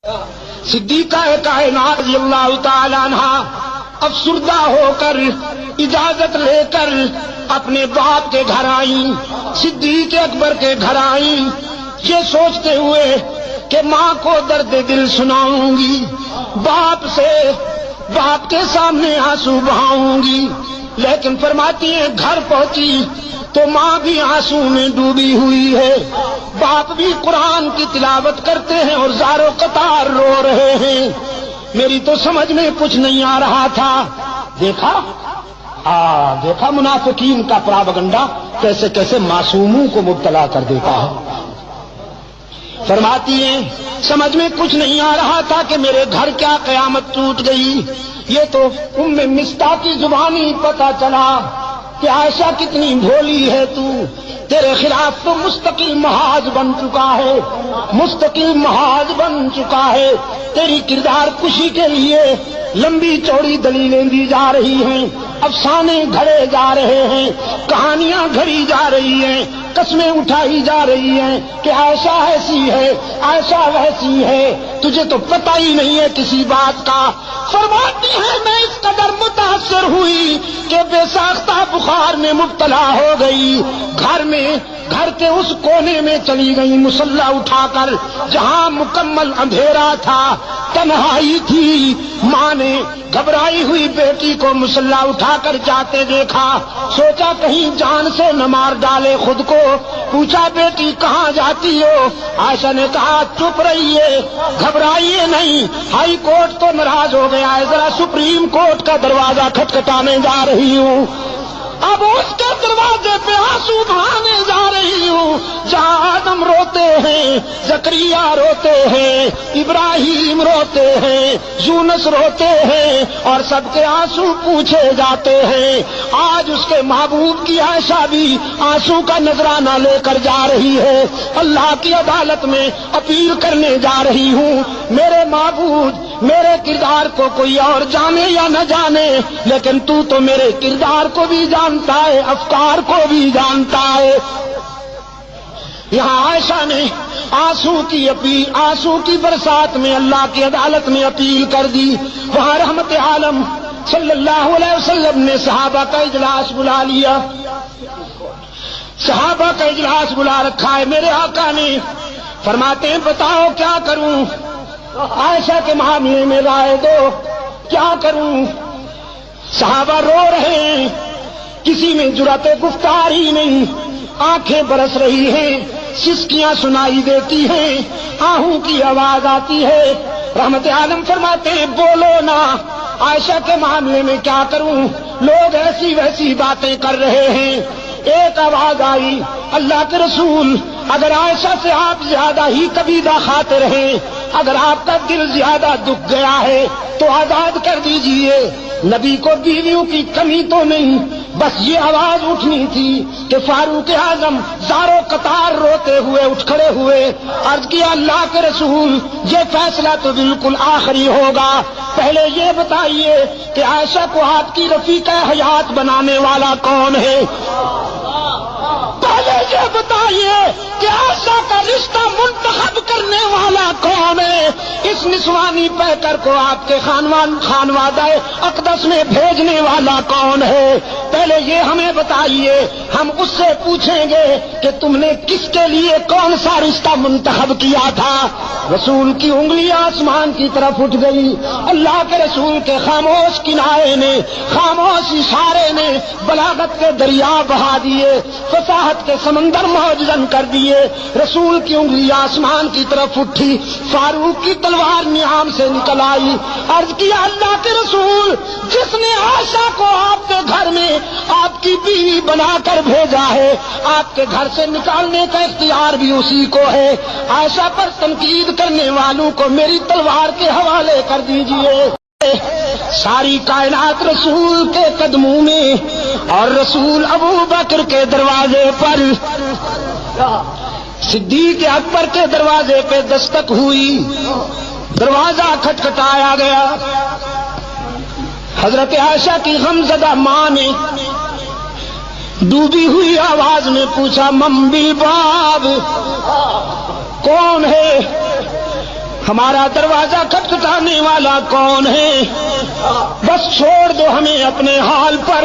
صدیقہ کائنات رضی اللہ تعالی عنہا افسردہ ہو کر اجازت لے کر اپنے باپ کے گھر آئیں، صدیق اکبر کے گھر آئیں، یہ سوچتے ہوئے کہ ماں کو درد دل سناؤں گی، باپ کے سامنے آنسو بہاؤں گی، لیکن فرماتی ہیں گھر پہنچی تو ماں بھی آنسو میں ڈوبی ہوئی ہے، باپ بھی قرآن کی تلاوت کرتے ہیں اور زارو قطار رو رہے ہیں۔ میری تو سمجھ میں کچھ نہیں آ رہا تھا۔ دیکھا منافقین کا پراپگنڈا کیسے کیسے معصوموں کو مبتلا کر دیتا ہے۔ فرماتی ہیں سمجھ میں کچھ نہیں آ رہا تھا کہ میرے گھر کیا قیامت ٹوٹ گئی۔ یہ تو ام مصطح کی زبانی پتہ چلا کہ عائشہ کتنی بھولی ہے تو، تیرے خلاف تو مستقل محاذ بن چکا ہے، مستقل محاذ بن چکا ہے، تیری کردار کشی کے لیے لمبی چوڑی دلیلیں دی جا رہی ہیں، افسانے گھڑے جا رہے ہیں، کہانیاں گھڑی جا رہی ہیں، قسمیں اٹھائی جا رہی ہیں کہ عائشہ ایسی ہے، عائشہ ویسی ہے، تجھے تو پتہ ہی نہیں ہے کسی بات کا۔ فرماتی ہے میں اس قدر متاثر ہوئی کہ بے ساختہ بخار میں مبتلا ہو گئی، گھر کے اس کونے میں چلی گئی مصلی اٹھا کر جہاں مکمل اندھیرا تھا، تنہائی تھی۔ ماں نے گھبرائی ہوئی بیٹی کو مصلی اٹھا کر جاتے دیکھا، سوچا کہیں جان سے نہ مار ڈالے خود کو، پوچھا بیٹی کہاں جاتی ہو؟ عائشہ نے کہا چپ رہیے، گھبرائیے نہیں، ہائی کورٹ تو ناراض ہو گیا ہے، ذرا سپریم کورٹ کا دروازہ کھٹکھٹانے جا رہی ہوں، اب اس کے دروازے پہ آنسو بہانے جا رہی ہوں جہاں آدم روتے ہیں، زکریا روتے ہیں، ابراہیم روتے ہیں، یونس روتے ہیں اور سب کے آنسو پوچھے جاتے ہیں۔ آج اس کے محبوب کی عائشہ بھی آنسو کا نذرانہ لے کر جا رہی ہے، اللہ کی عدالت میں اپیل کرنے جا رہی ہوں، میرے معبود میرے کردار کو کوئی اور جانے یا نہ جانے، لیکن تو میرے کردار کو بھی جانتا ہے، افکار کو بھی جانتا ہے۔ یہاں عائشہ نے آنسو کی برسات میں اللہ کی عدالت میں اپیل کر دی، وہاں رحمت عالم صلی اللہ علیہ وسلم نے صحابہ کا اجلاس بلا لیا، صحابہ کا اجلاس بلا رکھا ہے۔ میرے آقا نے فرماتے ہیں بتاؤ کیا کروں، عائشہ کے معاملے میں رائے دو، کیا کروں؟ صحابہ رو رہے ہیں، کسی میں جرأت گفتار ہی نہیں، آنکھیں برس رہی ہیں، سسکیاں سنائی دیتی ہیں، آہوں کی آواز آتی ہے۔ رحمت عالم فرماتے ہیں بولو نا، عائشہ کے معاملے میں کیا کروں، لوگ ایسی ویسی باتیں کر رہے ہیں۔ ایک آواز آئی اللہ کے رسول اگر عائشہ سے آپ زیادہ ہی کبیدہ خاطر ہیں، اگر آپ کا دل زیادہ دکھ گیا ہے تو آزاد کر دیجئے۔ نبی کو بیویوں کی کمی تو نہیں، بس یہ آواز اٹھنی تھی کہ فاروق اعظم زارو قطار روتے ہوئے اٹھ کھڑے ہوئے، عرض کیا اللہ کے رسول یہ فیصلہ تو بالکل آخری ہوگا، پہلے یہ بتائیے کہ عائشہ کو آپ کی رفیقہ حیات بنانے والا کون ہے؟ پہلے یہ بتائیے کہ عائشہ کا رشتہ منتخب کرنے والا کون ہے؟ اس نسوانی پیکر کو آپ کے خانوادہ اقدس میں بھیجنے والا کون ہے؟ پہلے یہ ہمیں بتائیے، ہم اس سے پوچھیں گے کہ تم نے کس کے لیے کون سا رشتہ منتخب کیا تھا۔ رسول کی انگلی آسمان کی طرف اٹھ گئی، اللہ کے رسول کے خاموش کنارے نے، خاموش اشارے نے بلاغت کے دریا بہا دیے، فصاحت کے سمندر موجزن کر دیے۔ رسول کی انگلی آسمان کی طرف اٹھی، فاروق کی تلوار نیام سے نکل آئی، عرض کیا اللہ کے رسول جس نے عائشہ کو آپ کے گھر میں آپ کی بیوی بنا کر بھیجا ہے، آپ کے گھر سے نکالنے کا اختیار بھی اسی کو ہے، عائشہ پر تنقید کرنے والوں کو میری تلوار کے حوالے کر دیجئے۔ ساری کائنات رسول کے قدموں میں اور رسول ابو بکر کے دروازے پر، صدیق اکبر کے دروازے پہ دستک ہوئی، دروازہ کھٹکھٹایا گیا، حضرت عائشہ کی غمزدہ ماں نے ڈوبی ہوئی آواز میں پوچھا من بالباب، کون ہے؟ ہمارا دروازہ کھٹکھٹانے والا کون ہے؟ بس چھوڑ دو ہمیں اپنے حال پر،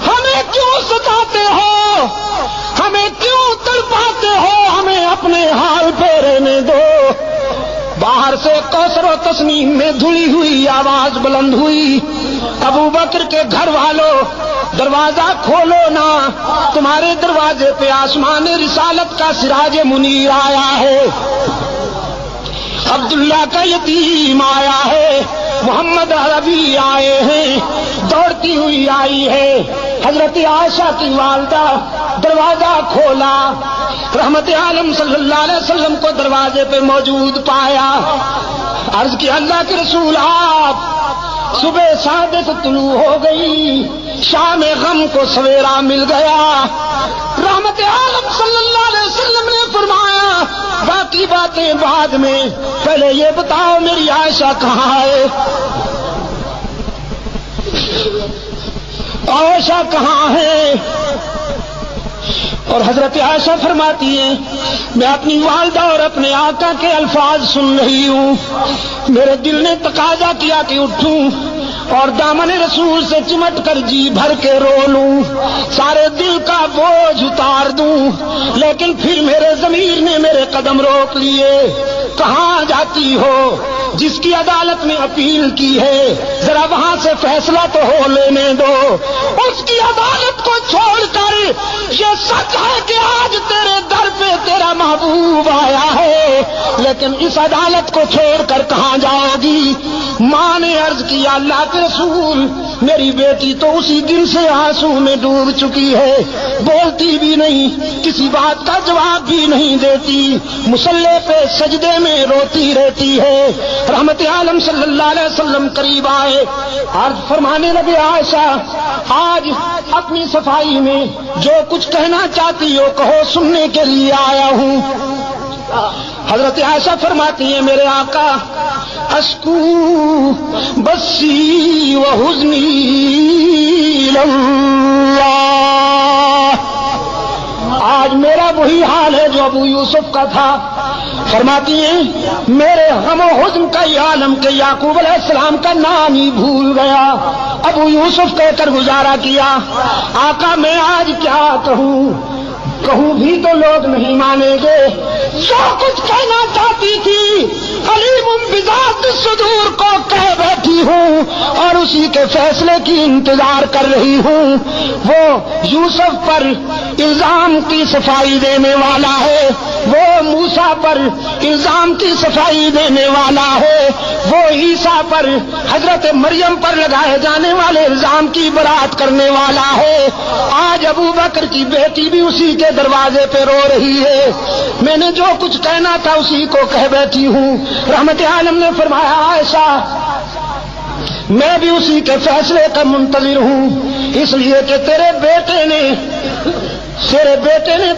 ہمیں کیوں ستاتے ہو، ہمیں کیوں تڑپاتے ہو، ہمیں اپنے حال پہ رہنے دو۔ باہر سے کوثر و تسنیم میں دھلی ہوئی آواز بلند ہوئی، ابو بکر کے گھر والوں دروازہ کھولو نا، تمہارے دروازے پہ آسمان رسالت کا سراج منیر آیا ہے، عبداللہ کا یتیم آیا ہے، محمد عربی آئے ہیں، دوڑتی ہوئی آئی ہے۔ حضرت عائشہ کی والدہ دروازہ کھولا، رحمت عالم صلی اللہ علیہ وسلم کو دروازے پہ موجود پایا، عرض کی اللہ کے رسول آپ، صبح سعادت طلوع ہو گئی، شام غم کو سویرا مل گیا۔ رحمت عالم صلی اللہ علیہ وسلم نے فرمایا باقی باتیں بعد میں، پہلے یہ بتاؤ میری عائشہ کہاں ہے، عائشہ کہاں ہے؟ اور حضرت عائشہ فرماتی ہیں میں اپنی والدہ اور اپنے آقا کے الفاظ سن رہی ہوں، میرے دل نے تقاضا کیا کہ اٹھوں اور دامن رسول سے چمٹ کر جی بھر کے رو لوں، سارے دل کا بوجھ اتار دوں، لیکن پھر میرے ضمیر نے میرے قدم روک لیے۔ کہاں جاتی ہو؟ جس کی عدالت میں اپیل کی ہے ذرا وہاں سے فیصلہ تو ہو لینے دو، اس کی عدالت کو چھوڑ کر یہ سچ ہے کہ آج تیرے در پہ تیرا محبوب آیا ہے، لیکن اس عدالت کو چھوڑ کر کہاں جاؤ گی؟ ماں نے عرض کیا اللہ کے رسول میری بیٹی تو اسی دن سے آنسو میں ڈوب چکی ہے، بولتی بھی نہیں، کسی بات کا جواب بھی نہیں دیتی، مصلی پہ سجدے میں روتی رہتی ہے۔ رحمت عالم صلی اللہ علیہ وسلم قریب آئے، عرض فرمانے لگے عائشہ آج اپنی صفائی میں جو کچھ کہنا چاہتی ہو کہو، سننے کے لیے آیا ہوں۔ حضرت عائشہ فرماتی ہیں میرے آقا اشکو بسی و حزنی اللہ، آج میرا وہی حال ہے جو ابو یوسف کا تھا۔ فرماتی ہیں میرے غم و حزن کا یہ عالم کہ یعقوب علیہ السلام کا نام ہی بھول گیا، ابو یوسف کہہ کر گزارا کیا۔ آقا میں آج کیا کہوں بھی تو لوگ نہیں مانیں گے، جو کچھ کہنا چاہتی تھی علیم بذات الصدور کو کہہ بیٹھی ہوں اور اسی کے فیصلے کی انتظار کر رہی ہوں۔ وہ یوسف پر الزام کی صفائی دینے والا ہے، وہ موسیٰ پر الزام کی صفائی دینے والا ہے، وہ عیسیٰ پر حضرت مریم پر لگائے جانے والے الزام کی برات کرنے والا ہے۔ آج ابو بکر کی بیٹی بھی اسی کے دروازے پہ رو رہی ہے، میں نے جو کچھ کہنا تھا اسی کو کہہ بیٹھی ہوں۔ رحمت عالم نے فرمایا عائشہ میں بھی اسی کے فیصلے کا منتظر ہوں، اس لیے کہ تیرے بیٹے نے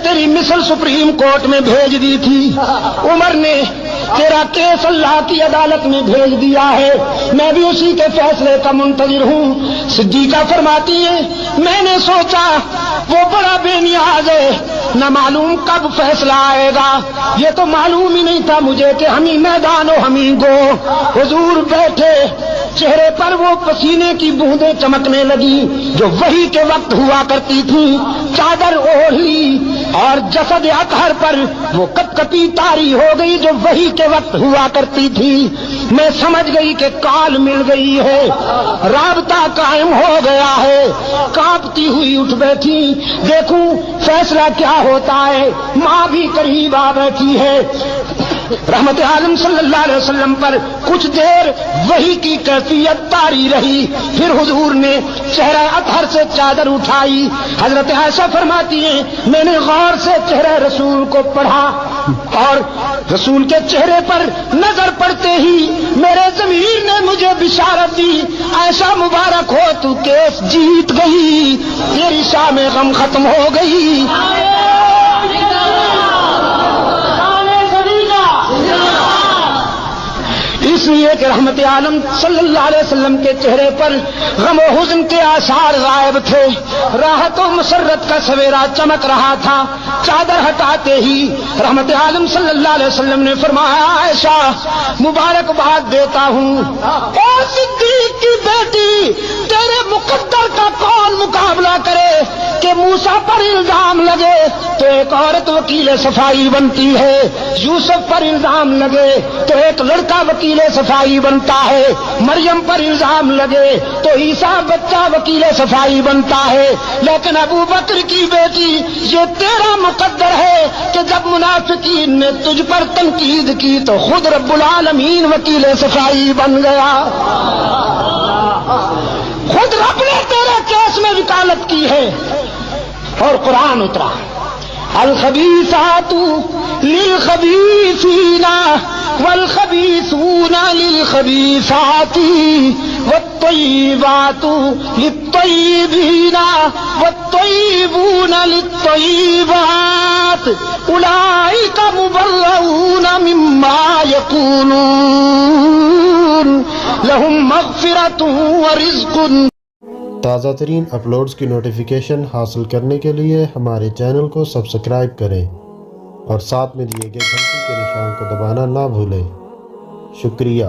تیری مثل سپریم کورٹ میں بھیج دی تھی، عمر نے تیرا کیس اللہ کی عدالت میں بھیج دیا ہے، میں بھی اسی کے فیصلے کا منتظر ہوں۔ صدیقہ فرماتی ہے میں نے سوچا وہ بڑا بے نیاز ہے، نہ معلوم کب فیصلہ آئے گا، یہ تو معلوم ہی نہیں تھا مجھے کہ ہمیں میدان و ہمیں گو۔ حضور بیٹھے، چہرے پر وہ پسینے کی بوندیں چمکنے لگی جو وحی کے وقت ہوا کرتی تھی، چادر اوڑھی اور جسد اطہر پر وہ کپ کپی تاری ہو گئی جو وحی کے وقت ہوا کرتی تھی۔ میں سمجھ گئی کہ کال مل گئی ہے، رابطہ قائم ہو گیا ہے، کانپتی ہوئی اٹھ بیٹھی، دیکھوں فیصلہ کیا ہوتا ہے۔ ماں بھی قریب آ بیٹھی ہے۔ رحمت عالم صلی اللہ علیہ وسلم پر کچھ دیر وحی کی کیفیت طاری رہی، پھر حضور نے چہرہ اطہر سے چادر اٹھائی۔ حضرت عائشہ فرماتی ہیں میں نے غور سے چہرہ رسول کو پڑھا اور رسول کے چہرے پر نظر پڑتے ہی میرے ضمیر نے مجھے بشارت دی، عائشہ مبارک ہو تو کیس جیت گئی، تیری شام غم ختم ہو گئی۔ اس اس لیے کہ رحمت عالم صلی اللہ علیہ وسلم کے چہرے پر غم و حزن کے آثار غائب تھے، راحت و مسرت کا سویرا چمک رہا تھا۔ چادر ہٹاتے ہی رحمت عالم صلی اللہ علیہ وسلم نے فرمایا، عائشہ مبارکباد دیتا ہوں، اے صدیق کی بیٹی، تیرے مقدر کا کون مقابلہ کرے کہ موسیٰ پر الزام لگے تو ایک عورت وکیل صفائی بنتی ہے، یوسف پر الزام لگے تو ایک لڑکا وکیل صفائی بنتا ہے، مریم پر الزام لگے تو عیسیٰ بچہ وکیل صفائی بنتا ہے، لیکن ابو بکر کی بیٹی یہ تیرا مقدر ہے کہ جب منافقین نے تجھ پر تنقید کی تو خود رب العالمین وکیل صفائی بن گیا، خود رب نے تیرے کیس میں وکالت کی ہے۔ اور قرآن اترا، الخبیثات للخبیثین والخبیثون للخبیثات والطیبات للطیبین والطیبون للطیبات اولئک مبرؤون مما یقولون لهم مغفرۃ ورزق۔ تازہ ترین اپلوڈز کی نوٹیفیکیشن حاصل کرنے کے لیے ہمارے چینل کو سبسکرائب کریں اور ساتھ میں دیے گئے گھنٹی کے نشان کو دبانا نہ بھولیں۔ شکریہ۔